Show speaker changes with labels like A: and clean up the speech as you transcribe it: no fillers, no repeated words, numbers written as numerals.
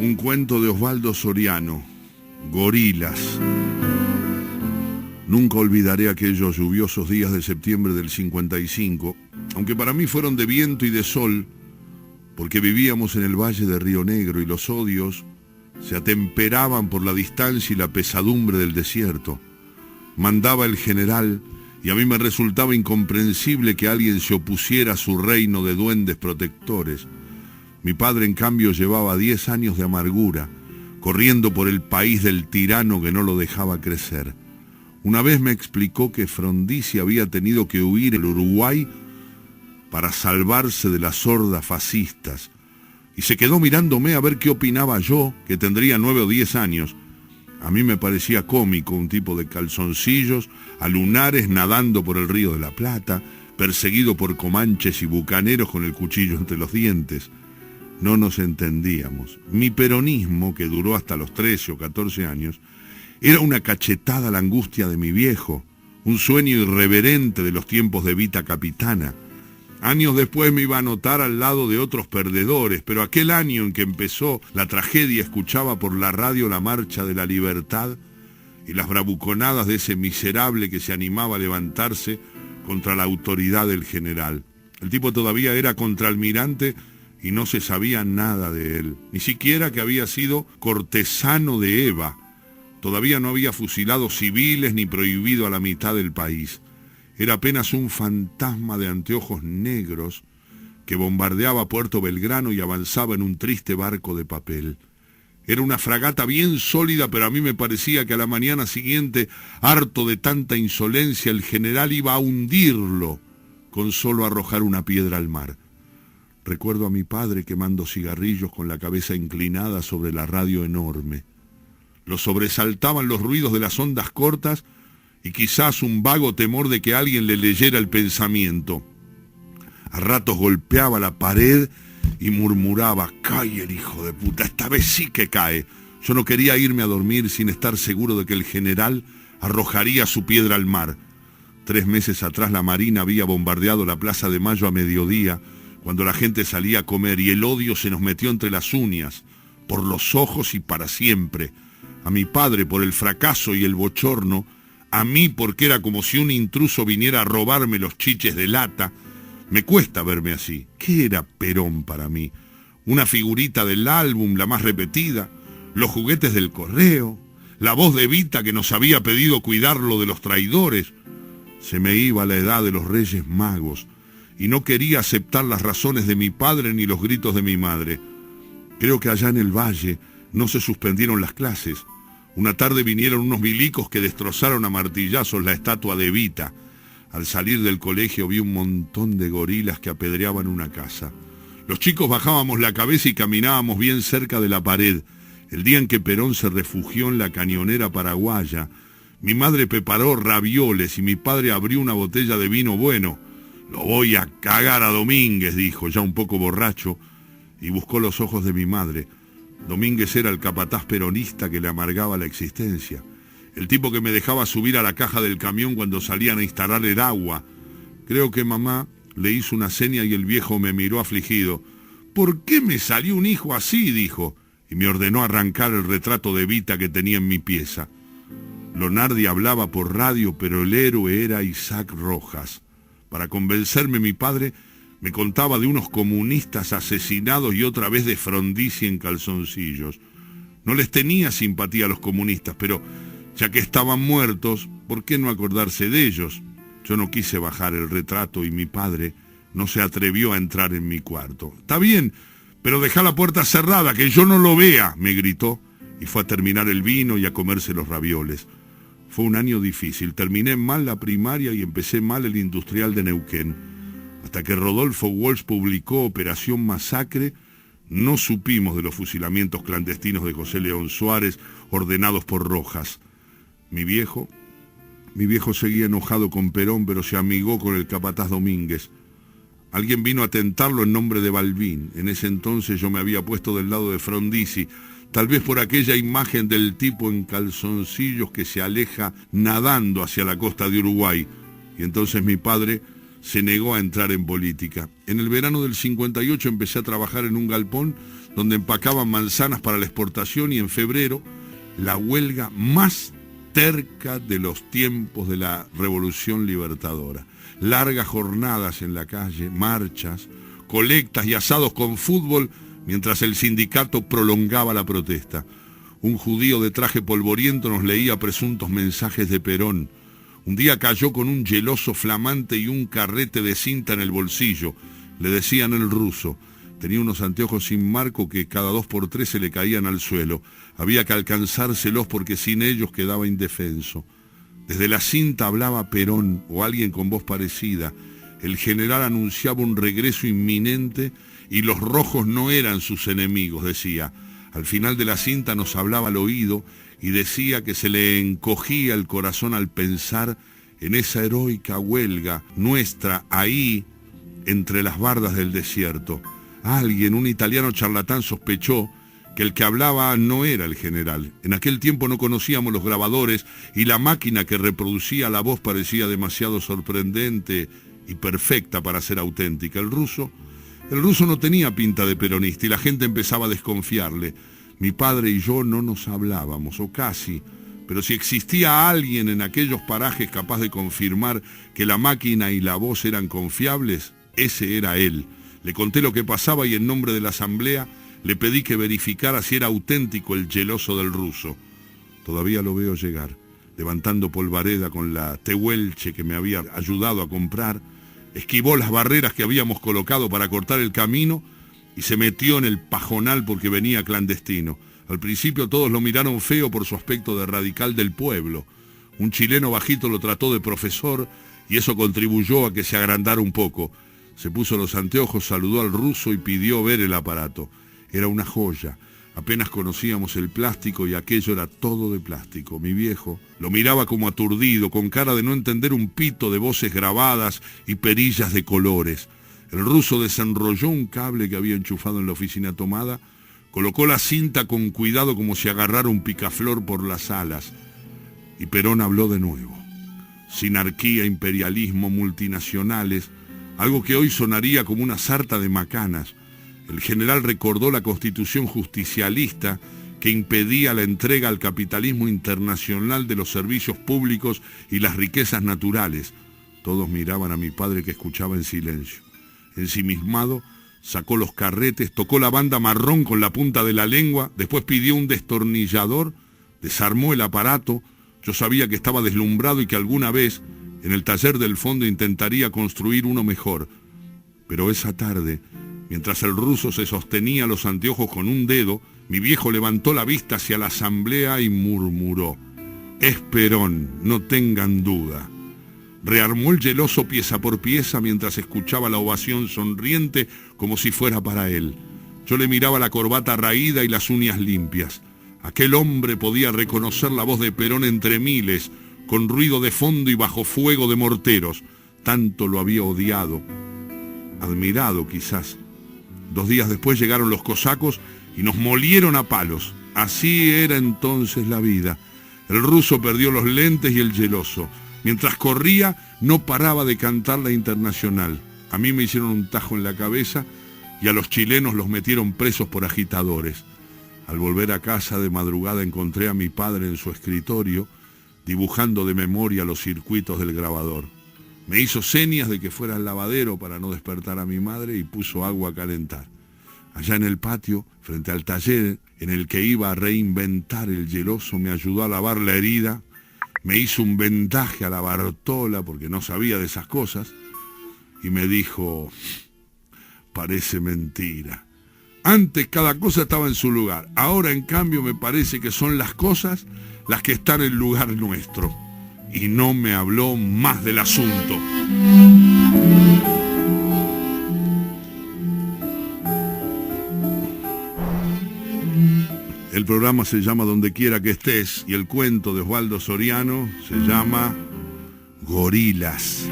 A: Un cuento de Osvaldo Soriano, Gorilas. Nunca olvidaré aquellos lluviosos días de septiembre del 55, aunque para mí fueron de viento y de sol, porque vivíamos en el valle de Río Negro y los odios se atemperaban por la distancia y la pesadumbre del desierto. Mandaba el general y a mí me resultaba incomprensible que alguien se opusiera a su reino de duendes protectores. Mi padre, en cambio, llevaba 10 años de amargura, corriendo por el país del tirano que no lo dejaba crecer. Una vez me explicó que Frondizi había tenido que huir al Uruguay para salvarse de las hordas fascistas, y se quedó mirándome a ver qué opinaba yo, que tendría 9 o 10 años. A mí me parecía cómico un tipo de calzoncillos, a lunares nadando por el Río de la Plata, perseguido por comanches y bucaneros con el cuchillo entre los dientes. No nos entendíamos. Mi peronismo, que duró hasta los 13 o 14 años, era una cachetada a la angustia de mi viejo, un sueño irreverente de los tiempos de Vita Capitana. Años después me iba a notar al lado de otros perdedores, pero aquel año en que empezó la tragedia escuchaba por la radio la marcha de la libertad y las bravuconadas de ese miserable que se animaba a levantarse contra la autoridad del general. El tipo todavía era contraalmirante y no se sabía nada de él, ni siquiera que había sido cortesano de Eva. Todavía no había fusilado civiles ni prohibido a la mitad del país. Era apenas un fantasma de anteojos negros que bombardeaba Puerto Belgrano y avanzaba en un triste barco de papel. Era una fragata bien sólida, pero a mí me parecía que a la mañana siguiente, harto de tanta insolencia, el general iba a hundirlo con solo arrojar una piedra al mar. Recuerdo a mi padre quemando cigarrillos con la cabeza inclinada sobre la radio enorme. Lo sobresaltaban los ruidos de las ondas cortas y quizás un vago temor de que alguien le leyera el pensamiento. A ratos golpeaba la pared y murmuraba: «Cae el hijo de puta, esta vez sí que cae». Yo no quería irme a dormir sin estar seguro de que el general arrojaría su piedra al mar. 3 meses atrás la Marina había bombardeado la Plaza de Mayo a mediodía, cuando la gente salía a comer, y el odio se nos metió entre las uñas, por los ojos y para siempre. A mi padre por el fracaso y el bochorno, a mí porque era como si un intruso viniera a robarme los chiches de lata. Me cuesta verme así. ¿Qué era Perón para mí? Una figurita del álbum, la más repetida, los juguetes del correo, la voz de Vita que nos había pedido cuidarlo de los traidores. Se me iba la edad de los Reyes Magos y no quería aceptar las razones de mi padre ni los gritos de mi madre. Creo que allá en el valle no se suspendieron las clases. Una tarde vinieron unos milicos que destrozaron a martillazos la estatua de Evita. Al salir del colegio vi un montón de gorilas que apedreaban una casa. Los chicos bajábamos la cabeza y caminábamos bien cerca de la pared. El día en que Perón se refugió en la cañonera paraguaya, mi madre preparó ravioles y mi padre abrió una botella de vino bueno. «Lo voy a cagar a Domínguez», dijo, ya un poco borracho, y buscó los ojos de mi madre. Domínguez era el capataz peronista que le amargaba la existencia, el tipo que me dejaba subir a la caja del camión cuando salían a instalar el agua. Creo que mamá le hizo una seña y el viejo me miró afligido. «¿Por qué me salió un hijo así?», dijo, y me ordenó arrancar el retrato de Vita que tenía en mi pieza. Lonardi hablaba por radio, pero el héroe era Isaac Rojas. Para convencerme, mi padre me contaba de unos comunistas asesinados y otra vez de Frondizi en calzoncillos. No les tenía simpatía a los comunistas, pero ya que estaban muertos, ¿por qué no acordarse de ellos? Yo no quise bajar el retrato y mi padre no se atrevió a entrar en mi cuarto. «Está bien, pero deja la puerta cerrada, que yo no lo vea», me gritó, y fue a terminar el vino y a comerse los ravioles. Fue un año difícil. Terminé mal la primaria y empecé mal el industrial de Neuquén. Hasta que Rodolfo Walsh publicó Operación Masacre, no supimos de los fusilamientos clandestinos de José León Suárez ordenados por Rojas. Mi viejo seguía enojado con Perón, pero se amigó con el capataz Domínguez. Alguien vino a tentarlo en nombre de Balbín. En ese entonces yo me había puesto del lado de Frondizi, tal vez por aquella imagen del tipo en calzoncillos que se aleja nadando hacia la costa de Uruguay. Y entonces mi padre se negó a entrar en política. En el verano del 58 empecé a trabajar en un galpón donde empacaban manzanas para la exportación y en febrero la huelga más terca de los tiempos de la Revolución Libertadora. Largas jornadas en la calle, marchas, colectas y asados con fútbol mientras el sindicato prolongaba la protesta. Un judío de traje polvoriento nos leía presuntos mensajes de Perón. Un día cayó con un geloso flamante y un carrete de cinta en el bolsillo. Le decían el ruso. Tenía unos anteojos sin marco que cada 2 por 3 se le caían al suelo. Había que alcanzárselos porque sin ellos quedaba indefenso. Desde la cinta hablaba Perón o alguien con voz parecida. El general anunciaba un regreso inminente y los rojos no eran sus enemigos, decía. Al final de la cinta nos hablaba al oído y decía que se le encogía el corazón al pensar en esa heroica huelga nuestra ahí entre las bardas del desierto. Alguien, un italiano charlatán, sospechó que el que hablaba no era el general. En aquel tiempo no conocíamos los grabadores y la máquina que reproducía la voz parecía demasiado sorprendente y perfecta para ser auténtica. El ruso no tenía pinta de peronista y la gente empezaba a desconfiarle. Mi padre y yo no nos hablábamos, o casi, pero si existía alguien en aquellos parajes capaz de confirmar que la máquina y la voz eran confiables, ese era él. Le conté lo que pasaba y en nombre de la asamblea le pedí que verificara si era auténtico el geloso del ruso. Todavía lo veo llegar, levantando polvareda con la tehuelche que me había ayudado a comprar, esquivó las barreras que habíamos colocado para cortar el camino y se metió en el pajonal porque venía clandestino. Al principio todos lo miraron feo por su aspecto de radical del pueblo. Un chileno bajito lo trató de profesor y eso contribuyó a que se agrandara un poco. Se puso los anteojos, saludó al ruso y pidió ver el aparato. Era una joya. Apenas conocíamos el plástico y aquello era todo de plástico. Mi viejo lo miraba como aturdido, con cara de no entender un pito de voces grabadas y perillas de colores. El ruso desenrolló un cable que había enchufado en la oficina tomada, colocó la cinta con cuidado como si agarrara un picaflor por las alas. Y Perón habló de nuevo. Sinarquía, imperialismo, multinacionales, algo que hoy sonaría como una sarta de macanas. El general recordó la constitución justicialista que impedía la entrega al capitalismo internacional de los servicios públicos y las riquezas naturales. Todos miraban a mi padre que escuchaba en silencio. Ensimismado, sacó los carretes, tocó la banda marrón con la punta de la lengua, después pidió un destornillador, desarmó el aparato. Yo sabía que estaba deslumbrado y que alguna vez, en el taller del fondo, intentaría construir uno mejor. Pero esa tarde, mientras el ruso se sostenía los anteojos con un dedo, mi viejo levantó la vista hacia la asamblea y murmuró: «Es Perón, no tengan duda». Rearmó el geloso pieza por pieza mientras escuchaba la ovación sonriente como si fuera para él. Yo le miraba la corbata raída y las uñas limpias. Aquel hombre podía reconocer la voz de Perón entre miles, con ruido de fondo y bajo fuego de morteros. Tanto lo había odiado, admirado quizás. 2 días después llegaron los cosacos y nos molieron a palos. Así era entonces la vida. El ruso perdió los lentes y el geloso. Mientras corría, no paraba de cantar la Internacional. A mí me hicieron un tajo en la cabeza y a los chilenos los metieron presos por agitadores. Al volver a casa de madrugada encontré a mi padre en su escritorio, dibujando de memoria los circuitos del grabador. Me hizo señas de que fuera al lavadero para no despertar a mi madre y puso agua a calentar. Allá en el patio, frente al taller en el que iba a reinventar el geloso, me ayudó a lavar la herida, me hizo un vendaje a la Bartola porque no sabía de esas cosas y me dijo: «Parece mentira. Antes cada cosa estaba en su lugar, ahora en cambio me parece que son las cosas las que están en lugar nuestro». Y no me habló más del asunto. El programa se llama Donde quiera que estés y el cuento de Osvaldo Soriano se llama Gorilas.